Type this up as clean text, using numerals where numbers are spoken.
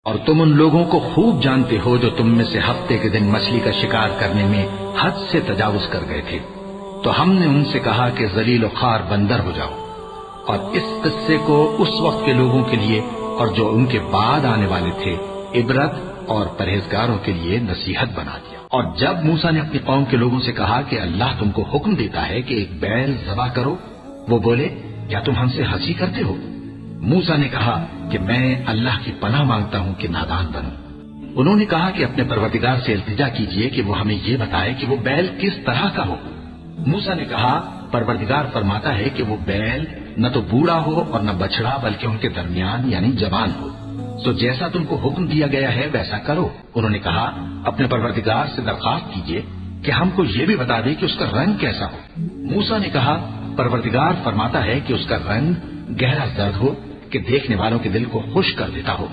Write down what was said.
और तुम उन लोगों को खूब जानते हो जो तुम में से हफ्ते के दिन मछली का शिकार करने में हद से तजावुज कर गए थे। तो हमने उनसे कहा कि जलील और खार बंदर हो जाओ, और इस किस्से को उस वक्त के लोगों के लिए और जो उनके बाद आने वाले थे इबरत और परहेजगारों के लिए नसीहत बना दिया। और जब मूसा ने अपनी कौम के लोगों से कहा कि अल्लाह तुमको हुक्म देता है कि एक बैल ज़बह करो, वो बोले, क्या तुम हमसे हंसी करते हो? मूसा ने कहा कि मैं अल्लाह की पनाह मांगता हूं कि नादान बनूं। उन्होंने कहा कि अपने परवरदिगार से इल्तिजा कीजिए कि वो हमें ये बताए कि वो बैल किस तरह का हो। मूसा ने कहा, परवरदिगार फरमाता है कि वो बैल न तो बूढ़ा हो और न बछड़ा, बल्कि उनके दरमियान यानी जवान हो। तो जैसा तुमको हुक्म दिया गया है वैसा करो। उन्होंने कहा, अपने परवरदिगार से दरखास्त कीजिए कि हमको ये भी बता दे कि उसका रंग कैसा हो। मूसा ने कहा, परवरदिगार फरमाता है कि उसका रंग गहरा जर्द हो कि देखने वालों के दिल को खुश कर देता हो।